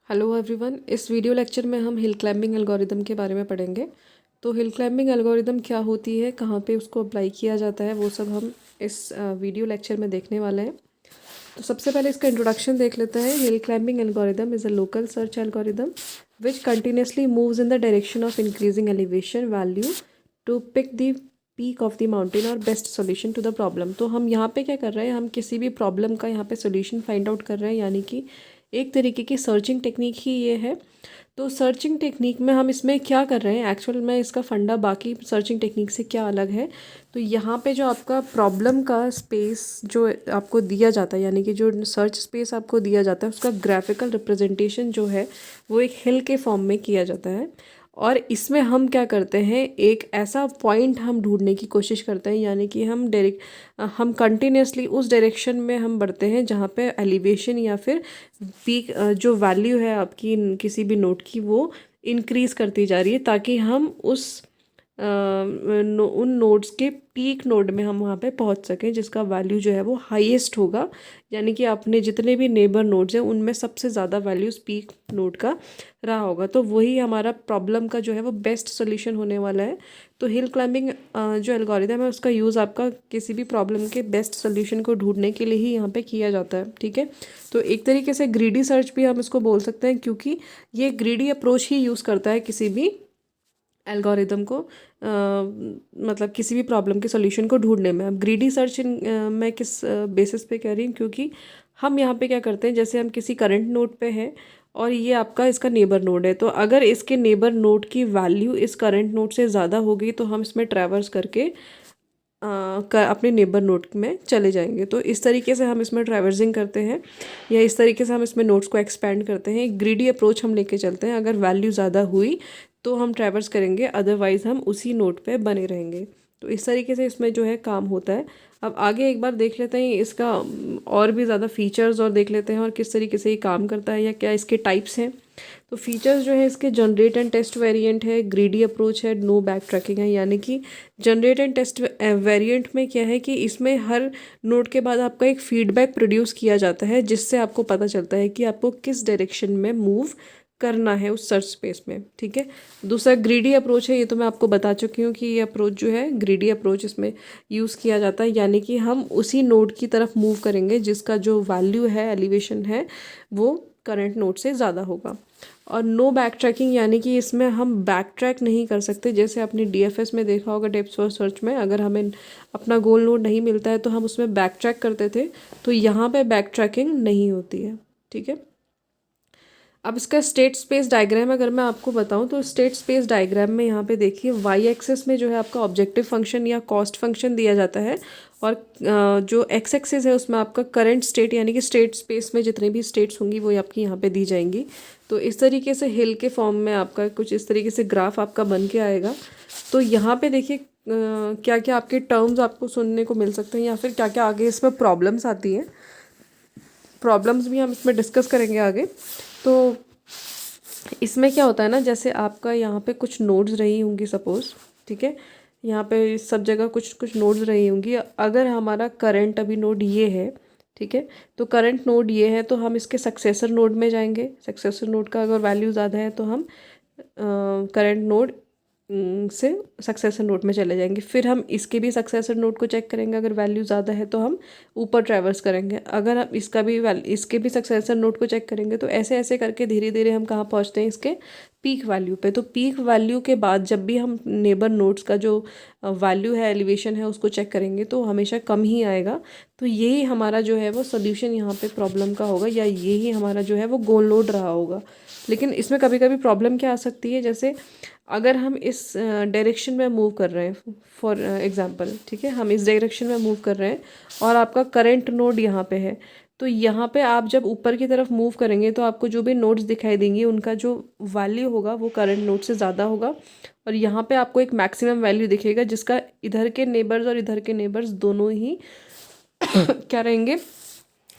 Hello everyone, इस video lecture में हम हिल क्लाइंबिंग एल्गोरिदम के बारे में पढ़ेंगे। तो हिल क्लाइंबिंग एल्गोरिदम क्या होती है, कहाँ पे उसको अप्लाई किया जाता है, वो सब हम इस वीडियो लेक्चर में देखने वाले हैं। तो सबसे पहले इसका इंट्रोडक्शन देख लेते हैं। Hill climbing algorithm is a local search algorithm which continuously moves in the direction of increasing elevation value to peak the peak of the mountain और best solution to the problem. तो हम यहाँ पे क्या कर रहे हैं, हम किसी भी प्रॉब्लम का यहाँ पे सोल्यूशन फाइंड आउट कर रहे हैं, यानी कि एक तरीके की सर्चिंग टेक्निक ही ये है। तो सर्चिंग टेक्निक में हम इसमें क्या कर रहे हैं, एक्चुअल में इसका फंडा बाकी सर्चिंग टेक्निक से क्या अलग है। तो यहाँ पे जो आपका प्रॉब्लम का स्पेस जो आपको दिया जाता है, यानी कि जो सर्च स्पेस आपको दिया जाता है, उसका ग्राफिकल रिप्रेजेंटेशन जो है वो एक हिल के फॉर्म में किया जाता है। और इसमें हम क्या करते हैं, एक ऐसा पॉइंट हम ढूंढने की कोशिश करते हैं, यानी कि हम कंटिन्यूसली उस डायरेक्शन में हम बढ़ते हैं जहाँ पे एलिवेशन या फिर पीक जो वैल्यू है आपकी किसी भी नोट की वो इंक्रीज़ करती जा रही है, ताकि हम उन नोड्स के पीक नोड में हम वहाँ पे पहुँच सकें जिसका वैल्यू जो है वो हाईएस्ट होगा। यानी कि आपने जितने भी नेबर नोड्स हैं उनमें सबसे ज़्यादा वैल्यूज़ पीक नोड का रहा होगा, तो वही हमारा प्रॉब्लम का जो है वो बेस्ट सोल्यूशन होने वाला है। तो हिल क्लाइंबिंग जो एल्गोरिदम है उसका यूज़ आपका किसी भी प्रॉब्लम के बेस्ट सोल्यूशन को ढूंढने के लिए ही यहाँ पे किया जाता है। ठीक है, तो एक तरीके से ग्रीडी सर्च भी हम इसको बोल सकते हैं, क्योंकि ये ग्रीडी अप्रोच ही यूज़ करता है किसी भी एल्गोरिदम को मतलब किसी भी प्रॉब्लम के सॉल्यूशन को ढूंढने में। अब ग्रीडी सर्च मैं किस बेसिस पे कह रही हूँ, क्योंकि हम यहाँ पे क्या करते हैं, जैसे हम किसी करंट नोड पे हैं और ये आपका इसका नेबर नोड है, तो अगर इसके नेबर नोड की वैल्यू इस करंट नोड से ज़्यादा होगी तो हम इसमें ट्रैवर्स करके अपने नेबर नोड में चले जाएंगे। तो इस तरीके से हम इसमें ट्रैवर्सिंग करते हैं, या इस तरीके से हम इसमें नोड्स को एक्सपेंड करते हैं। एक ग्रीडी अप्रोच हम लेके चलते हैं, अगर वैल्यू ज़्यादा हुई तो हम ट्रैवर्स करेंगे, अदरवाइज़ हम उसी नोड पे बने रहेंगे। तो इस तरीके से इसमें जो है काम होता है। अब आगे एक बार देख लेते हैं इसका और भी ज़्यादा फीचर्स और देख लेते हैं और किस तरीके से ये काम करता है या क्या इसके टाइप्स हैं। तो फीचर्स जो है इसके, जनरेट एंड टेस्ट वेरिएंट है, ग्रीडी अप्रोच है, नो बैक ट्रैकिंग है। यानी कि जनरेट एंड टेस्ट वेरिएंट में क्या है कि इसमें हर नोड के बाद आपका एक फीडबैक प्रोड्यूस किया जाता है, जिससे आपको पता चलता है कि आपको किस डायरेक्शन में मूव करना है उस सर्च स्पेस में। ठीक है, दूसरा ग्रीडी अप्रोच है, ये तो मैं आपको बता चुकी हूँ कि ये अप्रोच जो है ग्रीडी अप्रोच इसमें यूज़ किया जाता है, यानी कि हम उसी नोड की तरफ मूव करेंगे जिसका जो वैल्यू है, एलिवेशन है, वो करंट नोड से ज़्यादा होगा। और नो बैक ट्रैकिंग, यानी कि इसमें हम बैक ट्रैक नहीं कर सकते। जैसे आपने डीएफएस में देखा होगा, डेप्थ फर्स्ट सर्च में, अगर हमें अपना गोल नोड नहीं मिलता है तो हम उसमें बैक ट्रैक करते थे, तो यहाँ पे बैक ट्रैकिंग नहीं होती है। ठीक है, अब इसका स्टेट स्पेस डायग्राम अगर मैं आपको बताऊं, तो स्टेट स्पेस डायग्राम में यहाँ पे देखिए वाई एक्सेस में जो है आपका ऑब्जेक्टिव फंक्शन या कॉस्ट फंक्शन दिया जाता है, और जो एक्स एक्सेस है उसमें आपका करंट स्टेट, यानी कि स्टेट स्पेस में जितनी भी स्टेट्स होंगी वो आपकी यहाँ पे दी जाएंगी। तो इस तरीके से हिल के फॉर्म में आपका कुछ इस तरीके से ग्राफ आपका बन के आएगा। तो यहाँ पे देखिए क्या क्या आपके टर्म्स आपको सुनने को मिल सकते हैं, या फिर क्या क्या आगे इसमें प्रॉब्लम्स आती हैं। प्रॉब्लम्स भी हम इसमें डिस्कस करेंगे आगे। तो इसमें क्या होता है ना, जैसे आपका यहाँ पे कुछ नोड्स रही होंगी सपोज, ठीक है, यहाँ पे सब जगह कुछ कुछ नोड्स रही होंगी। अगर हमारा करंट अभी नोड ये है, ठीक है, तो करंट नोड ये है, तो हम इसके सक्सेसर नोड में जाएंगे। सक्सेसर नोड का अगर वैल्यू ज़्यादा है तो हम करंट नोड से सक्सेसर नोड में चले जाएंगे। फिर हम इसके भी सक्सेसर नोड को चेक करेंगे, अगर वैल्यू ज़्यादा है तो हम ऊपर ट्रैवर्स करेंगे। अगर हम इसके भी सक्सेसर नोड को चेक करेंगे, तो ऐसे ऐसे करके धीरे धीरे हम कहाँ पहुँचते हैं, इसके पीक वैल्यू पे। तो पीक वैल्यू के बाद जब भी हम नेबर नोड्स का जो वैल्यू है, एलिवेशन है, उसको चेक करेंगे तो हमेशा कम ही आएगा। तो यही हमारा जो है वो सोल्यूशन यहाँ पे प्रॉब्लम का होगा, या यही हमारा जो है वो गोल नोड रहा होगा। लेकिन इसमें कभी कभी प्रॉब्लम क्या आ सकती है, जैसे अगर हम इस डायरेक्शन में मूव कर रहे हैं, फॉर एग्जांपल, ठीक है, हम इस डायरेक्शन में मूव कर रहे हैं और आपका करंट नोड यहाँ पे है, तो यहाँ पे आप जब ऊपर की तरफ मूव करेंगे तो आपको जो भी नोड्स दिखाई देंगी उनका जो वैल्यू होगा वो करंट नोड से ज़्यादा होगा, और यहाँ पे आपको एक मैक्सिमम वैल्यू दिखेगा जिसका इधर के नेबर्स और इधर के नेबर्स दोनों ही क्या रहेंगे,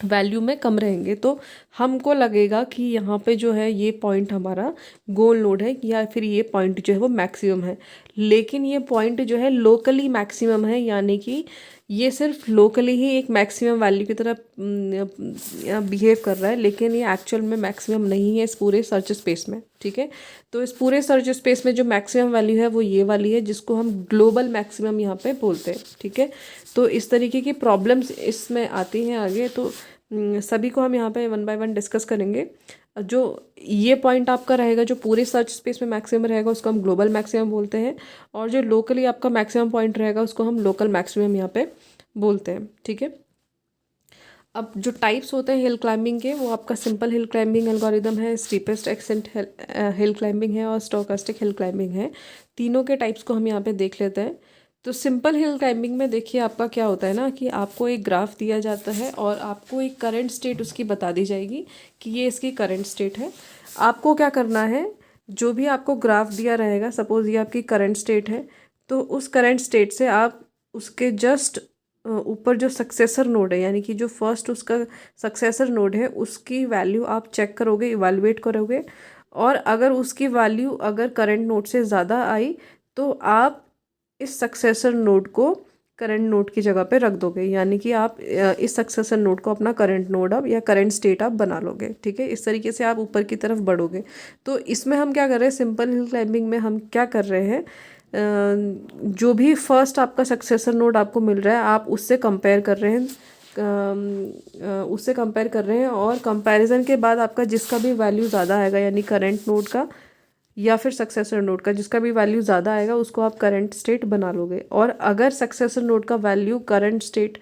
वैल्यू में कम रहेंगे। तो हमको लगेगा कि यहाँ पे जो है ये पॉइंट हमारा गोल नोड है, या फिर ये पॉइंट जो है वो मैक्सिमम है। लेकिन ये पॉइंट जो है लोकली मैक्सिमम है, यानी कि ये सिर्फ लोकली ही एक मैक्सिमम वैल्यू की तरह बिहेव कर रहा है, लेकिन ये एक्चुअल में मैक्सिमम नहीं है इस पूरे सर्च स्पेस में। ठीक है, तो इस पूरे सर्च स्पेस में जो मैक्सिमम वैल्यू है वो ये वाली है, जिसको हम ग्लोबल मैक्सिमम यहाँ पे बोलते हैं। ठीक है, तो इस तरीके की प्रॉब्लम्स इसमें आती हैं आगे, तो सभी को हम यहाँ पे वन बाय वन डिस्कस करेंगे। जो ये पॉइंट आपका रहेगा, जो पूरे सर्च स्पेस में मैक्सिमम रहेगा उसको हम ग्लोबल मैक्सिमम बोलते हैं, और जो लोकली आपका मैक्सिमम पॉइंट रहेगा उसको हम लोकल मैक्सिमम यहाँ पे बोलते हैं। ठीक है, अब जो टाइप्स होते हैं हिल क्लाइंबिंग के, वो आपका सिंपल हिल क्लाइंबिंग एल्गोरिदम है, स्टीपेस्ट एक्सेंट हिल क्लाइंबिंग है, और स्टोकास्टिक हिल क्लाइंबिंग है। तीनों के टाइप्स को हम यहाँ पे देख लेते हैं। तो सिंपल हिल क्लाइंबिंग में देखिए आपका क्या होता है ना, कि आपको एक ग्राफ दिया जाता है और आपको एक करंट स्टेट उसकी बता दी जाएगी कि ये इसकी करंट स्टेट है। आपको क्या करना है, जो भी आपको ग्राफ दिया रहेगा, सपोज़ ये आपकी करंट स्टेट है, तो उस करंट स्टेट से आप उसके जस्ट ऊपर जो सक्सेसर नोड है, यानी कि जो फर्स्ट उसका सक्सेसर नोड है, उसकी वैल्यू आप चेक करोगे, इवैल्यूएट करोगे, और अगर उसकी वैल्यू अगर करंट नोड से ज़्यादा आई तो आप इस सक्सेसर नोड को करंट नोड की जगह पे रख दोगे, यानी कि आप इस सक्सेसर नोड को अपना करंट नोड अब या करंट स्टेट आप बना लोगे। ठीक है, इस तरीके से आप ऊपर की तरफ बढ़ोगे। तो इसमें हम क्या कर रहे हैं, सिंपल हिल क्लाइंबिंग में हम क्या कर रहे हैं, जो भी फर्स्ट आपका सक्सेसर नोड आपको मिल रहा है आप उससे कंपेयर कर रहे हैं, और कंपैरिजन के बाद आपका जिसका भी वैल्यू ज़्यादा आएगा, यानी करंट नोड का या फिर सक्सेसर नोड का, जिसका भी वैल्यू ज़्यादा आएगा उसको आप करंट स्टेट बना लोगे। और अगर सक्सेसर नोड का वैल्यू करंट स्टेट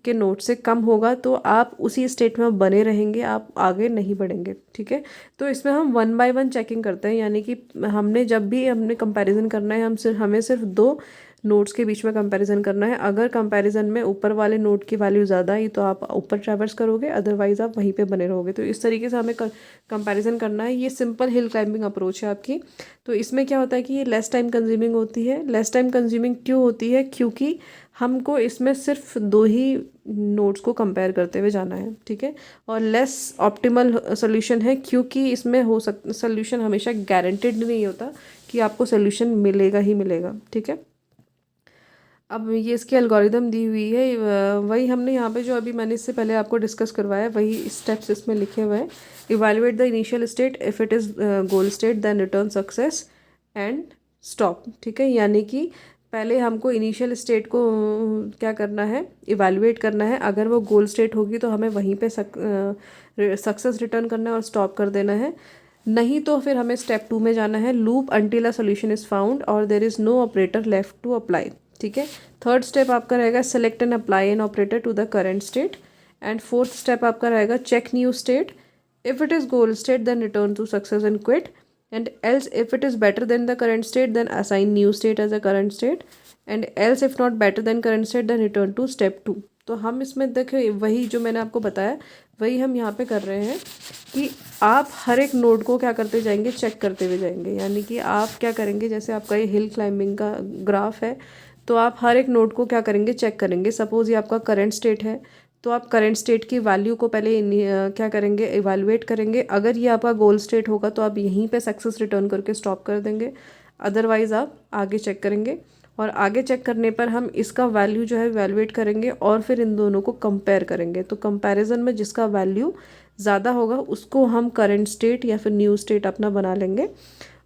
के नोड से कम होगा तो आप उसी स्टेट में बने रहेंगे, आप आगे नहीं बढ़ेंगे। ठीक है, तो इसमें हम वन बाय वन चेकिंग करते हैं, यानी कि जब भी हमने कंपैरिजन करना है, हमें सिर्फ दो नोड्स के बीच में कंपैरिजन करना है। अगर कंपैरिजन में ऊपर वाले नोड की वैल्यू ज़्यादा आई तो आप ऊपर ट्रैवर्स करोगे, अदरवाइज आप वहीं पे बने रहोगे। तो इस तरीके से हमें कंपैरिजन करना है। ये सिंपल हिल क्लाइंबिंग अप्रोच है आपकी। तो इसमें क्या होता है कि ये लेस टाइम कंज्यूमिंग होती है। लेस टाइम कंज्यूमिंग क्यों होती है, क्योंकि हमको इसमें सिर्फ दो ही नोड्स को कंपेयर करते हुए जाना है। ठीक है, और लेस ऑप्टिमल सोल्यूशन है, क्योंकि इसमें सोल्यूशन हमेशा गारंटेड नहीं होता कि आपको सोल्यूशन मिलेगा ही मिलेगा। ठीक है, अब ये इसकी एल्गोरिदम दी हुई है, वही हमने यहाँ पे जो अभी मैंने इससे पहले आपको डिस्कस करवाया वही स्टेप्स इसमें लिखे हुए हैं। Evaluate the initial state, if it is goal state then return success and stop. ठीक है, यानी कि पहले हमको इनिशियल स्टेट को क्या करना है, इवैल्यूएट करना है। अगर वो गोल स्टेट होगी तो हमें वहीं पे सक्सेस रिटर्न करना है और स्टॉप कर देना है। नहीं तो फिर हमें स्टेप 2 में जाना है, loop until a solution is found और there is no operator left to apply. ठीक है, थर्ड स्टेप आपका रहेगा select and apply an operator to the current state, and fourth step आपका रहेगा check new state, if it is goal state then return to success and quit, and else if it is better than the current state then assign new state as a current state, and else if not better than current state then return to step 2। तो हम इसमें देखिए वही जो मैंने आपको बताया वही हम यहाँ पे कर रहे हैं कि आप हर एक नोड को क्या करते जाएंगे, चेक करते हुए जाएंगे। यानी कि आप क्या करेंगे, जैसे आपका ये हिल क्लाइंबिंग का ग्राफ है, तो आप हर एक नोड को क्या करेंगे, चेक करेंगे। सपोज़ ये आपका करंट स्टेट है, तो आप करंट स्टेट की वैल्यू को पहले क्या करेंगे, इवैल्यूएट करेंगे। अगर ये आपका गोल स्टेट होगा तो आप यहीं पे सक्सेस रिटर्न करके स्टॉप कर देंगे, अदरवाइज़ आप आगे चेक करेंगे। और आगे चेक करने पर हम इसका वैल्यू जो है इवैल्यूएट करेंगे और फिर इन दोनों को कंपेयर करेंगे। तो कंपैरिजन में जिसका वैल्यू ज़्यादा होगा उसको हम करंट स्टेट या फिर न्यू स्टेट अपना बना लेंगे,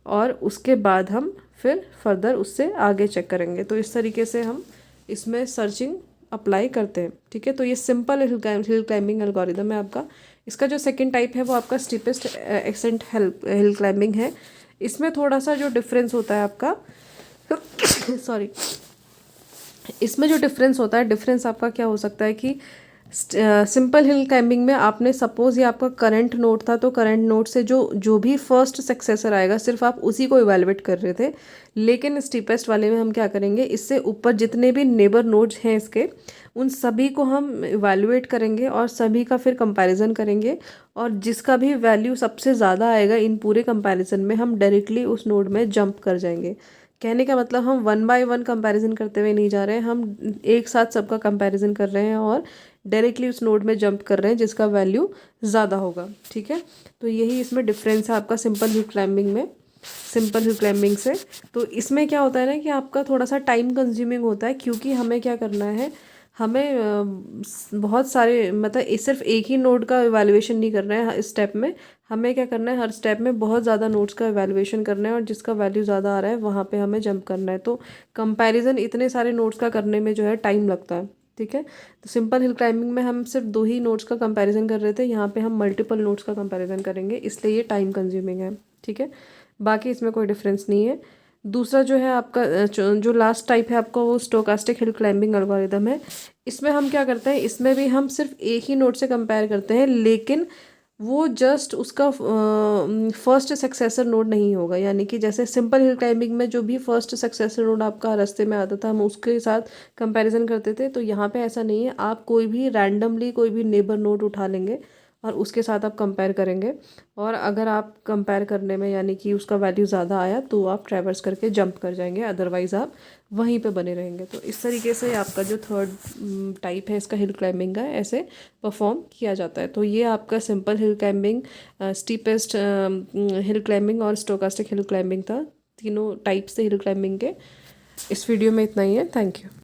और उसके बाद हम फिर फर्दर उससे आगे चेक करेंगे। तो इस तरीके से हम इसमें सर्चिंग अप्लाई करते हैं। ठीक है, तो ये सिंपल हिल क्लाइंबिंग एल्गोरिदम है आपका। इसका जो सेकंड टाइप है वो आपका स्टीपेस्ट एक्सेंट हिल क्लाइंबिंग है। इसमें थोड़ा सा जो डिफरेंस होता है आपका सॉरी, इसमें जो डिफरेंस होता है, डिफरेंस आपका क्या हो सकता है कि सिंपल हिल क्लाइंबिंग में आपने सपोज़ ये आपका करंट नोड था, तो करंट नोड से जो भी फर्स्ट सक्सेसर आएगा सिर्फ आप उसी को इवैल्यूएट कर रहे थे। लेकिन स्टीपेस्ट वाले में हम क्या करेंगे, इससे ऊपर जितने भी नेबर नोड्स हैं इसके, उन सभी को हम इवैल्यूएट करेंगे और सभी का फिर कंपैरिजन करेंगे, और जिसका भी वैल्यू सबसे ज़्यादा आएगा इन पूरे कंपैरिजन में हम डायरेक्टली उस नोड में जंप कर जाएंगे। कहने का मतलब हम वन बाय वन कंपैरिजन करते हुए नहीं जा रहे हैं, हम एक साथ सबका कंपैरिजन कर रहे हैं और डायरेक्टली उस नोड में जंप कर रहे हैं जिसका वैल्यू ज़्यादा होगा। ठीक है, तो यही इसमें डिफरेंस है आपका सिंपल हिल क्लाइंबिंग से। तो इसमें क्या होता है ना कि आपका थोड़ा सा टाइम कंज्यूमिंग होता है, क्योंकि हमें क्या करना है, हमें बहुत सारे मतलब सिर्फ एक ही नोड का इवैल्यूएशन नहीं करना है इस स्टेप में। हमें क्या करना है, हर स्टेप में बहुत ज़्यादा नोड्स का इवैल्यूएशन करना है और जिसका वैल्यू ज़्यादा आ रहा है वहाँ पे हमें जंप करना है। तो कंपैरिजन इतने सारे नोड्स का करने में जो है टाइम लगता है। ठीक है, तो सिंपल हिल क्लाइंबिंग में हम सिर्फ 2 ही नोड्स का कंपैरिजन कर रहे थे, यहाँ पे हम मल्टीपल नोड्स का कंपैरिजन करेंगे, इसलिए ये टाइम कंज्यूमिंग है। ठीक है, बाकी इसमें कोई डिफरेंस नहीं है। दूसरा जो है आपका जो लास्ट टाइप है आपका, वो स्टोकास्टिक हिल क्लाइंबिंग एल्गोरिदम है। इसमें हम क्या करते हैं, इसमें भी हम सिर्फ एक ही नोड से कंपेयर करते हैं, लेकिन वो जस्ट उसका फर्स्ट सक्सेसर नोड नहीं होगा। यानी कि जैसे सिंपल हिल क्लाइंबिंग में जो भी फर्स्ट सक्सेसर नोड आपका रास्ते में आता था हम उसके साथ कंपैरिजन करते थे, तो यहाँ पे ऐसा नहीं है। आप कोई भी रैंडमली कोई भी नेबर नोड उठा लेंगे और उसके साथ आप कंपेयर करेंगे, और अगर आप कंपेयर करने में यानी कि उसका वैल्यू ज़्यादा आया तो आप ट्रैवर्स करके जंप कर जाएंगे, अदरवाइज़ आप वहीं पे बने रहेंगे। तो इस तरीके से आपका जो थर्ड टाइप है इसका हिल क्लाइंबिंग का ऐसे परफॉर्म किया जाता है। तो ये आपका simple hill climbing, steepest hill climbing और स्टोकास्टिक हिल क्लाइंबिंग था। तीनों टाइप्स थे हिल क्लाइंबिंग के। इस वीडियो में इतना ही है। Thank you.